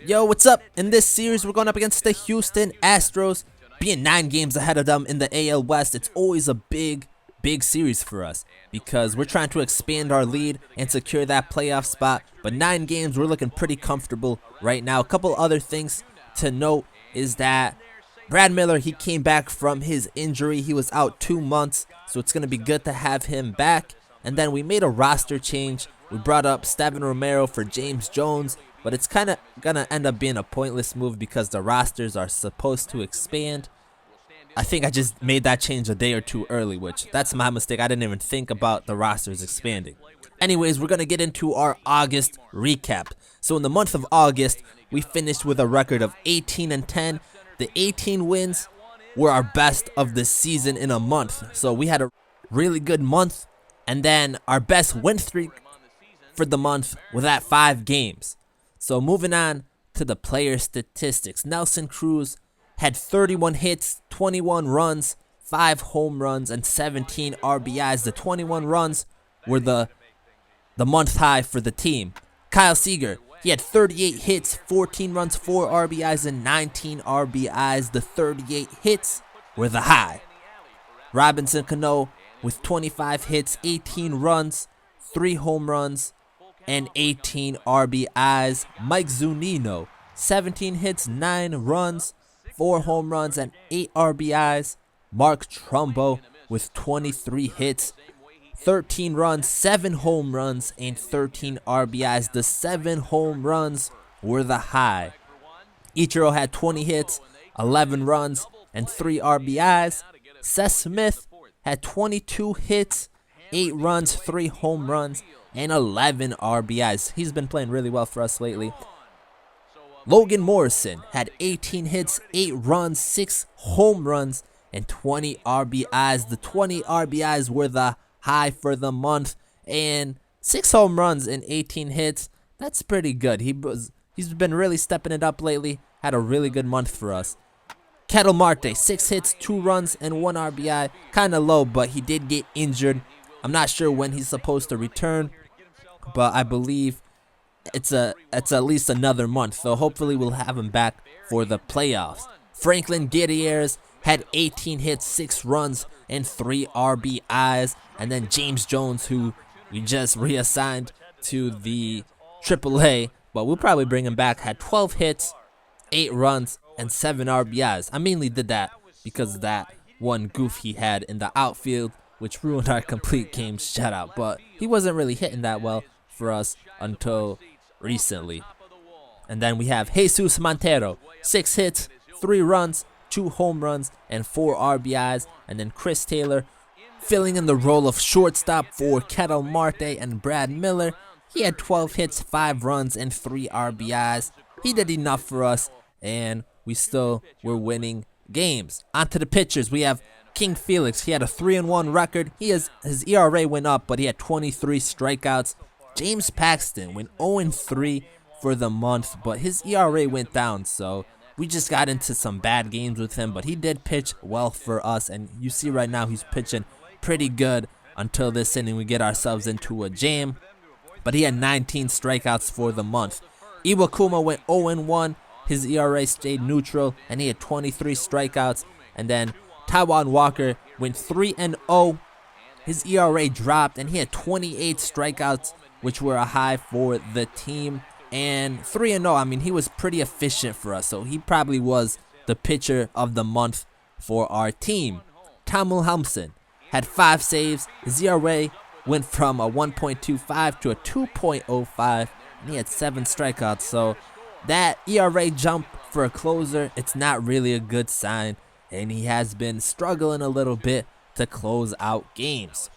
Yo, what's up? In this series, we're going up against the Houston Astros. Being 9 games ahead of them in the AL West, it's always a big series for us because we're trying to expand our lead and secure that playoff spot. But 9 games, we're looking pretty comfortable right now. A couple other things to note is that Brad Miller, he came back from his injury. He was out 2 months, so it's going to be good to have him back. And then we made a roster change. We brought up Steven Romero for James Jones, but it's kind of going to end up being a pointless move because the rosters are supposed to expand. I think I just made that change a day or two early, which that's my mistake. I didn't even think about the rosters expanding. Anyways, we're going to get into our August recap. So in the month of August, we finished with a record of 18-10. The 18 wins were our best of the season in a month. So we had a really good month. And then our best win streak for the month was at 5 games. So moving on to the player statistics. Nelson Cruz had 31 hits, 21 runs, 5 home runs, and 17 RBIs. The 21 runs were the month high for the team. Kyle Seager, he had 38 hits, 14 runs, 4 RBIs, and 19 RBIs. The 38 hits were the high. Robinson Cano with 25 hits, 18 runs, 3 home runs, and 18 RBIs. Mike Zunino, 17 hits, 9 runs, 4 home runs, and 8 RBIs. Mark Trumbo with 23 hits, 13 runs, 7 home runs, and 13 RBIs. The 7 home runs were the high. Ichiro had 20 hits, 11 runs, and 3 RBIs. Seth Smith had 22 hits, 8 runs, 3 home runs, and 11 RBIs. He's been playing really well for us lately. Logan Morrison had 18 hits, 8 runs, 6 home runs, and 20 RBIs. The 20 RBIs were the high for the month, and 6 home runs and 18 hits. That's pretty good. He's been really stepping it up lately. Had a really good month for us. Ketel Marte, 6 hits, 2 runs, and 1 RBI. Kind of low, but he did get injured. I'm not sure when he's supposed to return, but I believe it's at least another month. So hopefully we'll have him back for the playoffs. Franklin Gutierrez had 18 hits, 6 runs, and 3 RBIs. And then James Jones, who we just reassigned to the AAA, but we'll probably bring him back, had 12 hits, 8 runs, and 7 RBIs. I mainly did that because of that one goof he had in the outfield, which ruined our complete game shutout. But he wasn't really hitting that well for us until recently. And then we have Jesus Montero, 6 hits, 3 runs, 2 home runs, and 4 RBIs. And then Chris Taylor filling in the role of shortstop for Ketel Marte and Brad Miller. He had 12 hits, 5 runs, and 3 RBIs. He did enough for us, and we still were winning games. On to the pitchers. We have King Felix. He had a 3-1 record. His ERA went up, but he had 23 strikeouts. James Paxton went 0-3 for the month, but his ERA went down, so we just got into some bad games with him, but he did pitch well for us, and you see right now he's pitching pretty good until this inning we get ourselves into a jam. But he had 19 strikeouts for the month. Iwakuma went 0-1. His ERA stayed neutral, and he had 23 strikeouts. And then Taijuan Walker went 3-0. His ERA dropped, and he had 28 strikeouts, which were a high for the team. And 3-0, I mean, he was pretty efficient for us, so he probably was the pitcher of the month for our team. Wilhelmsen had 5 saves. His ERA went from a 1.25 to a 2.05, and he had 7 strikeouts. So that ERA jump for a closer, it's not really a good sign, and he has been struggling a little bit to close out games.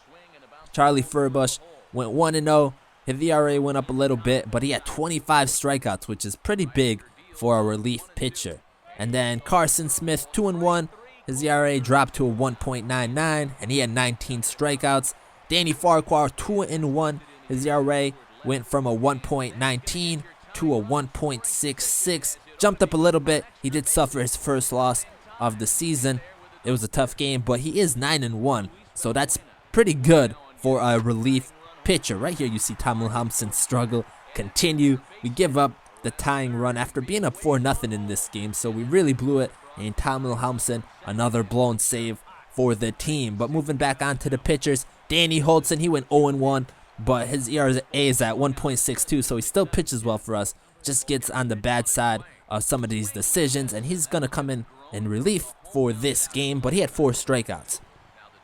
Charlie Furbush went 1-0. His ERA went up a little bit, but he had 25 strikeouts, which is pretty big for a relief pitcher. And then Carson Smith, 2-1. His ERA dropped to a 1.99, and he had 19 strikeouts. Danny Farquhar, 2-1. His ERA went from a 1.19 to a 1.66. Jumped up a little bit. He did suffer his first loss of the season. It was a tough game, but he is 9-1, so that's pretty good for a relief pitcher. Right here you see Wilhelmsen struggle continue. We give up the tying run after being up 4-0 in this game, so we really blew it. And Wilhelmsen, another blown save for the team. But moving back on to the pitchers, Danny Hultzen, he went 0-1, but his ERA is at 1.62, so he still pitches well for us. Just gets on the bad side of some of these decisions, and he's going to come in relief for this game, but he had 4 strikeouts.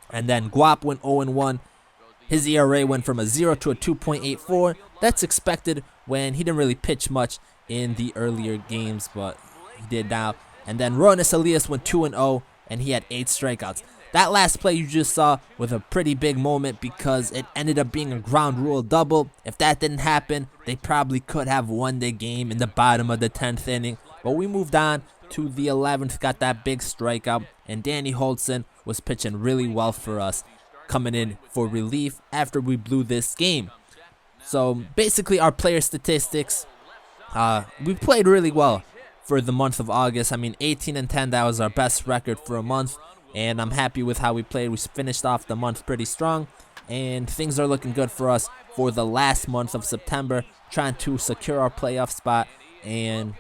And then Guap went 0-1. His ERA went from a 0 to a 2.84. That's expected when he didn't really pitch much in the earlier games, but he did now. And then Ronis Elias went 2-0, and he had 8 strikeouts. That last play you just saw was a pretty big moment because it ended up being a ground rule double. If that didn't happen, they probably could have won the game in the bottom of the 10th inning. But we moved on to the 11th, got that big strikeout, and Danny Hultzen was pitching really well for us, coming in for relief after we blew this game. So basically our player statistics, we played really well for the month of August. I mean, 18-10, that was our best record for a month, and I'm happy with how we played. We finished off the month pretty strong, and things are looking good for us for the last month of September, trying to secure our playoff spot and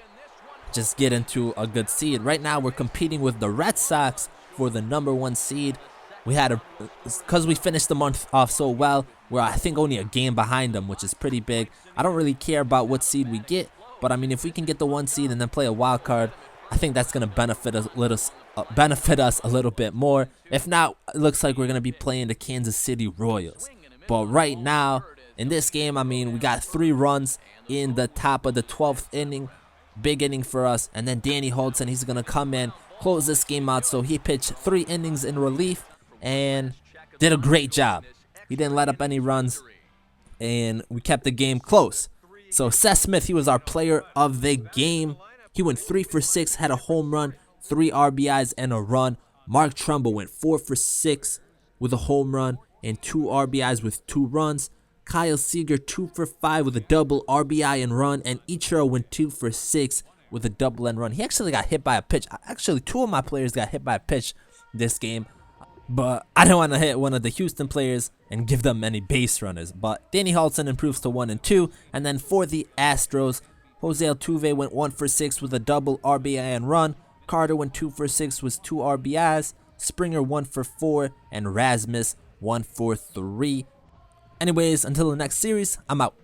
just get into a good seed. Right now we're competing with the Red Sox for the #1 seed. Because we finished the month off so well, we're I think only a game behind them, which is pretty big. I don't really care about what seed we get, but I mean, if we can get the 1 seed and then play a wild card, I think that's going to benefit us a little bit more. If not, it looks like we're going to be playing the Kansas City Royals. But right now, in this game, I mean, we got 3 runs in the top of the 12th inning. Big inning for us. And then Danny Hultzen, he's going to come in, close this game out. So he pitched 3 innings in relief and did a great job. He didn't let up any runs, and we kept the game close. So Seth Smith, he was our player of the game. He went 3 for 6, had a home run, 3 RBIs, and a run. Mark Trumbo went 4 for 6 with a home run and 2 RBIs with 2 runs. Kyle Seager 2 for 5 with a double, RBI, and run. And Ichiro went 2 for 6 with a double and run. He actually got hit by a pitch. Actually, 2 of my players got hit by a pitch this game. But I don't want to hit one of the Houston players and give them any base runners. But Danny Hultzen improves to 1 and 2. And then for the Astros, Jose Altuve went 1 for 6 with a double, RBI, and run. Carter went 2 for 6 with 2 RBIs. Springer 1 for 4. And Rasumus 1 for 3. Anyways, until the next series, I'm out.